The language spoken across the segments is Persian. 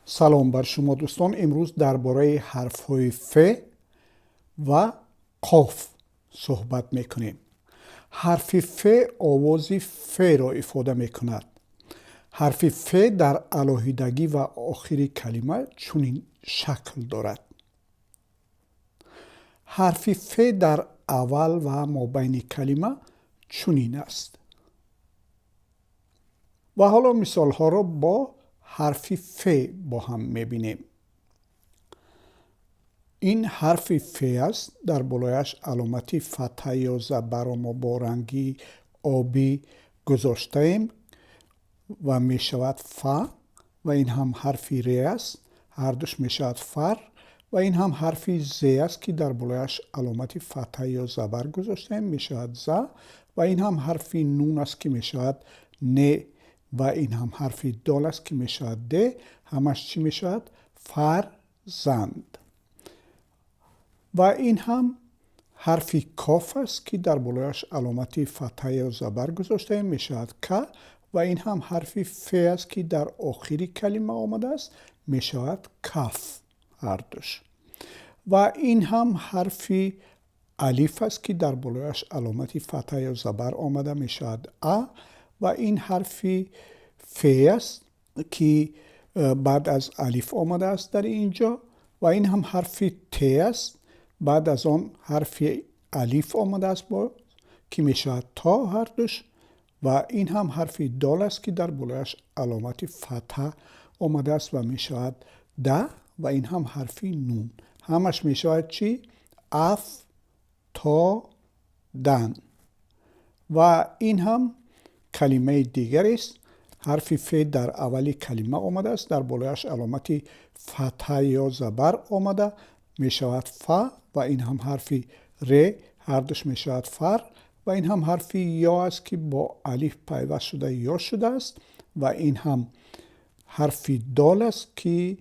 سلام بر شما دوستان. امروز درباره حرف‌های ف و قاف صحبت میکنیم. حرف ف آواز ف را ifade میکند. حرف ف در علاهیدگی و آخر کلمه چنین شکل دارد. حرف ف در اول و مابین کلمه چنین است. و حالا مثال ها را با حرف ف با هم میبینیم. این حرف ف است. در بالایش علامتی فتحه یا زبر ما با رنگی آبی گذاشته ایم و می شود ف و این هم حرف ر است. هر دوش می شود فر و این هم حرف ز است که در بالایش علامتی فتحه یا زبر گذاشته ایم می شود ز و این هم حرف نون است که می شود ن و این هم حرف دال است که می شود د. همش چی می شود؟ فرزند. و این هم حرف کاف است که در بالایش علامتی فتحه یا زبر گذاشته ایم می شود ک و این هم حرف ف است که در آخری کلمه آمده است می شود کف هر دوش. و این هم حرف الف است که در بالایش علامتی فتحه یا زبر آمده می شود ا و این حرف ف است که بعد از الف آمده است در اینجا و این هم حرف ت است. بعد از آن حرف الف آمده است که می شود تا هر دوش و این هم حرف دال است که در بالایش علامت فتحه آمده است و می شود د و این هم حرف نون. همش می شود چی؟ اف تا دن. و این هم کلمه دیگر است. حرف ف در اولی کلمه آمده است. در بالایش علامت فتحه یا زبر آمده می شود ف و این هم حرف ر هر دوش می شود فر و این هم حرف یا است که با الف پیوست شده یا شده است و این هم حرف دال است که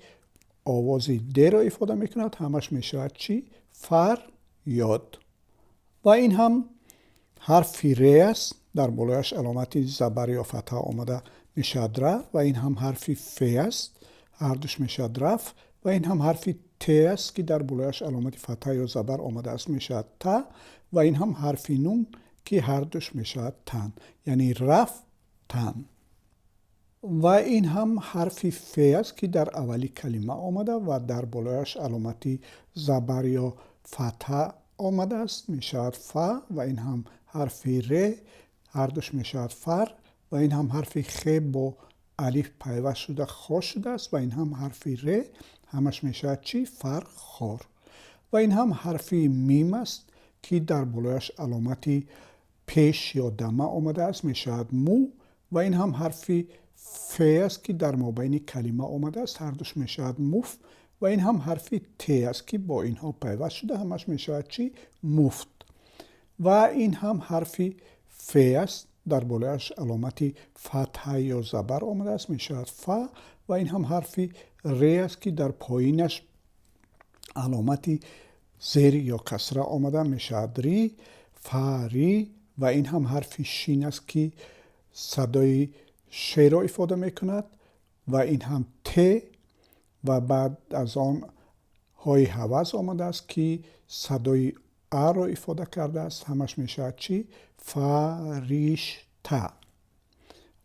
آواز د را ifade می کند. همش می شود چی؟ فر یاد. و این هم حرف ر است. در بالایش علامت زبر یا فتحه آمده می شود ر و این هم حرف ف است. هر دوش می شود رف و این هم حرف ت است که در بالایش علامت فتحه یا زبر آمده است می شود ت و این هم حرف نون که هر دوش می شود تن یعنی رف تن. و این هم حرف ف است که در اولی کلمه آمده و در بالایش علامتی زبر یا فتحه آمده است می شود ف و این هم حرف ر هر دوش می شود فر و این هم حرف خ با الف پیوست شده خا شده است و این هم حرف ر همش می شود چی؟ فرخار. و این هم حرف میم است که در بالایش علامتی پیش یا دمه آمده است می شود مو و این هم حرف ف است که در مابین کلمه آمده است هر دوش می شود موف و این هم حرف ت است که با اینها پیوست شده همش می شود چی؟ مفت. و این هم حرف ف است. در بالایش علامتی فتحه یا زبر آمده است می شود ف و این هم حرف ر است که در پایینش علامتی زیر یا کسره آمده می شود ری فری و این هم حرف شین است که صدای ش را ifade می کند و این هم ت و بعد از آن های حوض آمده است که صدای ا را ifade کرده است همش می شود چی؟ فریشته.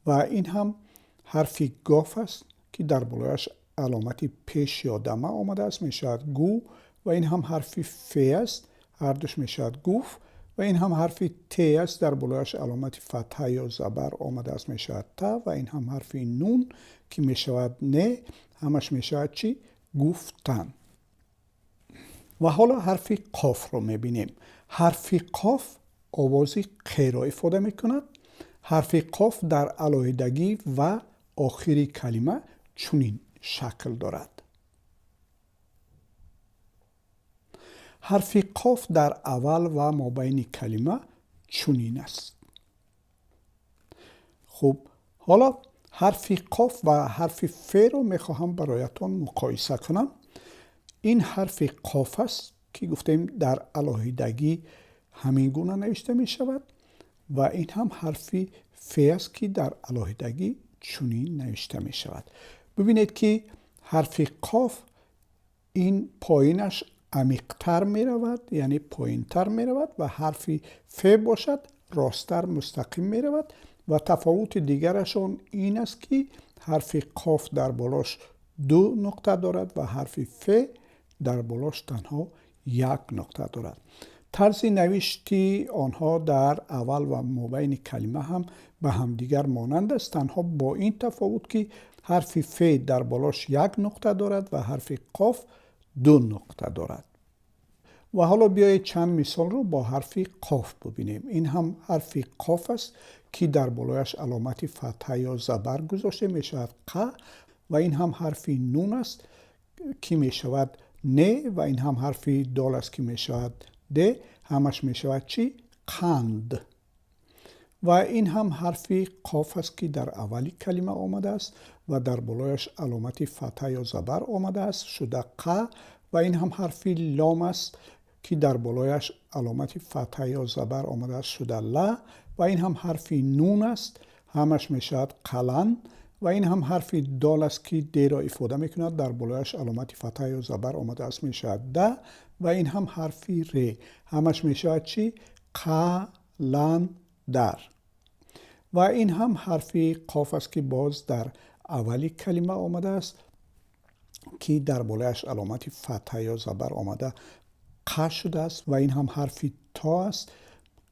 و این هم حرف گاف است که در بالایش علامتی پیش یا دمه آمده است می شود گو و این هم حرف ف است هر دوش می شود گوف و این هم حرف ت است در بالایش علامت فتحه یا زبر آمده است می شود ت و این هم حرف نون که می شود نه همش می شود چی؟ گفتن. و حالا حرف قاف رو می بینیم. حرف قاف آوازی ق را ifade می کند. حرف قاف در علاهیدگی و آخری کلمه چنین شکل دارد. حرف قاف در اول و مابین کلمه چنین است. خب حالا حرف قاف و حرف ف رو میخواهم برایتان مقایسه کنم. این حرف قاف است که گفتیم در علاهیدگی همین گونه نوشته می شود و این هم حرف ف است که در علاهیدگی چنین نوشته می شود. ببینید که حرف قاف این پایینش عمیق‌تر می رود، یعنی پایین‌تر می رود و حرف ف باشد راست‌تر مستقیم می رود و تفاوت دیگرشون این است که حرف قاف در بالاش 2 نقطه دارد و حرف ف در بالاش تنها 1 نقطه دارد. طرز نوشتی آنها در اول و مابین کلمه هم به همدیگر مانند است، تنها با این تفاوت که حرف ف در بالاش 1 نقطه دارد و حرف قاف 2 نقطه دارد. و حالا بیایید چند مثال رو با حرف قاف ببینیم. این هم حرف قاف است که در بالایش علامت فتحه یا زبر گذاشته می شود ق و این هم حرف نون است که می شود نه و این هم حرف دال است که می شود د، همش می شود چی؟ قند. و این هم حرف قاف است که در اولی کلمه آمده است و در بالایش علامت فتحه یا زبر آمده است شده ق و این هم حرف لام است که در بالایش علامت فتحه یا زبر آمده است شده ل و این هم حرف نون است همش می شود قلن و این هم حرف دال است که د را افاده می کند در بالایش علامت فتحه یا زبر آمده است می شود د و این هم حرف ر همش می شود چی؟ قلن در. و این هم حرف قاف است که باز در اولی کلمه آمده است که در بالایش علامت فتحه یا زبر آمده ق شده است و این هم حرف تا است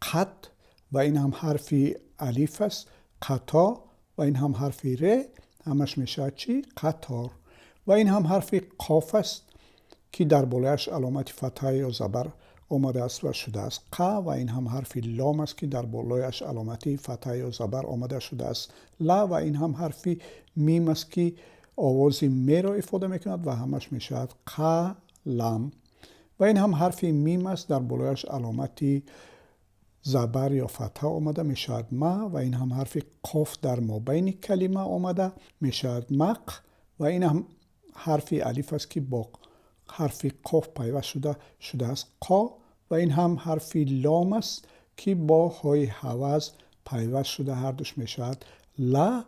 قط و این هم حرف الف است قطا و این هم حرف ر همش می شود چی؟ قطار. و این هم حرف قاف است که در بالایش علامت فتحه یا زبر آمده است و شده است ق و این هم حرف لام است که در بالایش علامت فتحه یا زبر آمده شده است ل و این هم حرف میم است که آواز م را افاده می کند و همش می شود قلم. و این هم حرف میم است در بالایش علامت زبر یا فتحه آمده می شود ما و این هم حرف قاف در مابین کلمه آمده می شود مق و این هم حرف الف است که با حرف قاف پیوست شده است قا و این هم حرف لام است که با های حوض پیوست شده هر دوش می شود ل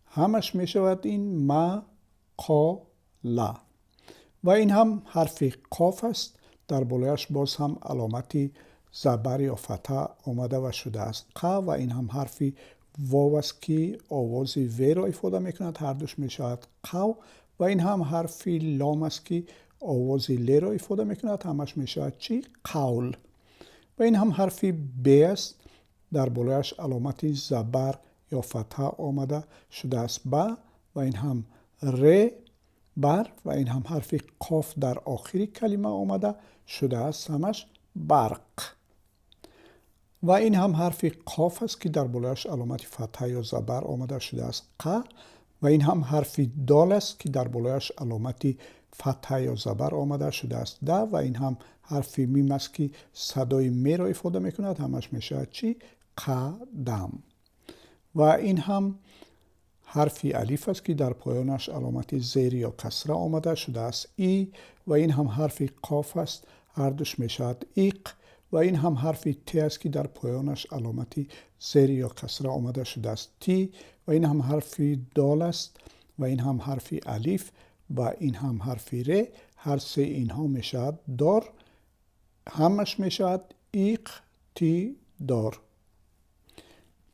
همش می شود این ما قا ل. و این هم حرف قاف است در بالایش باز هم علامتی زبر یا فتحه آمده و شده است ق و این هم حرف واو است که آواز و را افاده می کند هر دوش می شود قو و این هم حرف لام است که آواز ل را افاده می کند همش می شود چی؟ قول. و این هم حرف ب است در بالایش علامت زبر یا فتحه آمده شده است با و این هم ر بر و این هم حرف قاف در آخری کلمه آمده شده است همش برق. و این هم حرف قاف است که در بالایش علامت فتحه یا زبر آمده شده است ق و این هم حرف دال است که در بالایش علامت فتحه یا زبر آمده شده است د و این هم حرف میم است که صدای م را افاده می کند همش می شود چی؟ قدم. و این هم حرف الف است که در پایانش علامت زیر یا کسره آمده شده است ای و این هم حرف قاف است هر دوش می شود ایق و این هم حرف ت است که در پایانش علامت زیر یا کسره آمده شده است تی و این هم حرف دال است و این هم حرف الف و این هم حرف ر هر سه اینها می شود دار همش می شود ایق تی دار.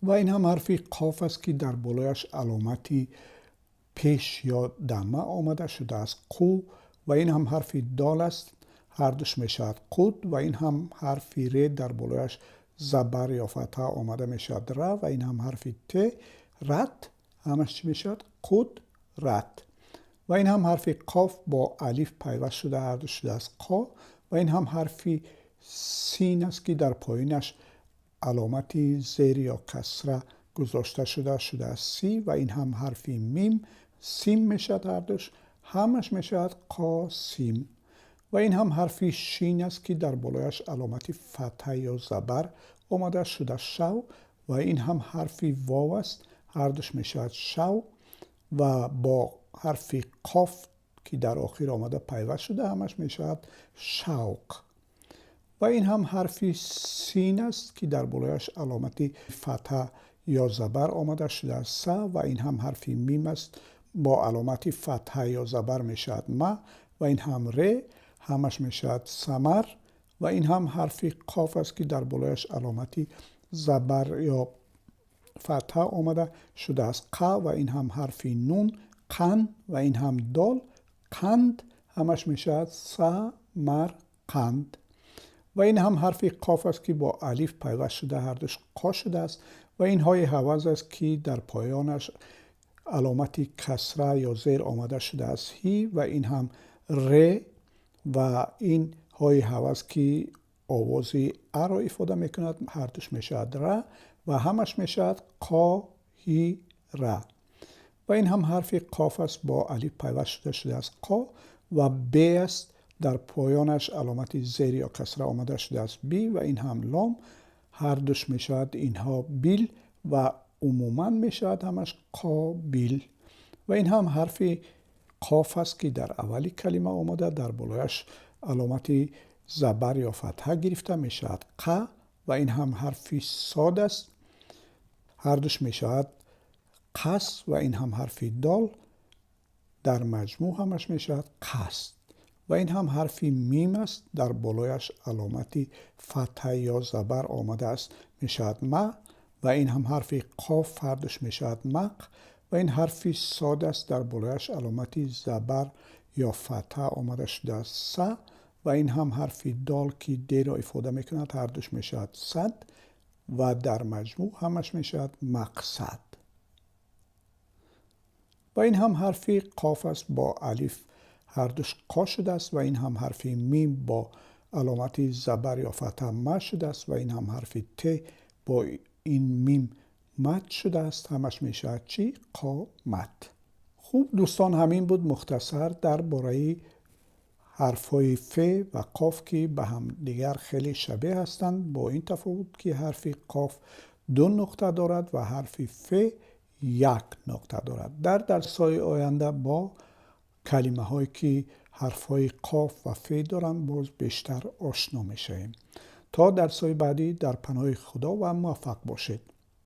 و این هم حرف قاف است که در بالایش علامتی پیش یا دمه آمده شده است قو و این هم حرف دال است هر دوش می شود قود و این هم حرف ر در بالایش زبر یا فتحه آمده می شود ر و این هم حرف ت رت همش چی می شود قود رت. و این هم حرف قاف با الف پیوست شده هر دوش شده است قا و این هم حرف سین است که در پایینش علامت زیر یا کسره گذاشته شده است سی و این هم حرف میم سیم می شود هر دوش همش می شود قاسیم. و این هم حرف شین است که در بالایش علامت فتحه یا زبر آمده شده شو و این هم حرف واو است هر دوش می شود شو و با حرف قاف که در آخر آمده پیوست شده همش می شود شوق. و این هم حرف سین است که در بالایش علامت فتحه یا زبر آمده شده است س و این هم حرف میم است با علامت فتحه یا زبر میشود ما و این هم ر، همش میشود سمر و این هم حرف قاف است که در بالایش علامتی زبر یا فتحه آمده شده است ق و این هم حرف نون قن و این هم دال قند، همش میشود سمر قند و این هم حرف قاف است که با الف پیوست شده، هر دوش قا شده است و این های حوض است که در پایانش علامتی کسره یا زیر آمده شده است هی و این هم ر و این های حوض که آوازی ا را افاده میکند، هر دوش میشود ر و همش میشود قا هی ر و این هم حرف قاف است با الف پیوست شده است قا و ب است در پایانش علامت زیر یا کسره آمده شده است بی و این هم لام، هر دوش میشود اینها بیل و عموما میشود همش قابیل و این هم حرف قاف است که در اولی کلمه آمده، در بالایش علامت زبر یا فتحه گرفته میشود ق و این هم حرف صاد است، هر دوش میشود قص و این هم حرف دال، در مجموع همش میشود قصد و این هم حرف میم است، در بالایش علامتی فتحه یا زبر آمده است میشود ما و این هم حرف قاف، هر دوش میشود مق و این حرف صاد است، در بالایش علامتی زبر یا فتحه آمده شده است س و این هم حرف دال که د را افاده میکند، هر دوش میشود صد و در مجموع همش میشود مقصد و این هم حرف قاف است با الف، هر دوش قا شده است و این هم حرف میم با علامت زبر یا فتحه م شده است و این هم حرف ت با این میم مد شده است، همش میشه چی؟ قامت. خوب دوستان، همین بود مختصر در باره حرفهای ف و قاف که به هم دیگر خیلی شبیه هستند، با این تفاوت که حرف قاف 2 نقطه دارد و حرف ف 1 نقطه دارد. در درس‌های آینده با کلمه هایی که حرف های قاف و ف دارند باز بیشتر آشنا میشیم. تا درس‌های بعدی در پناه خدا و موفق باشید.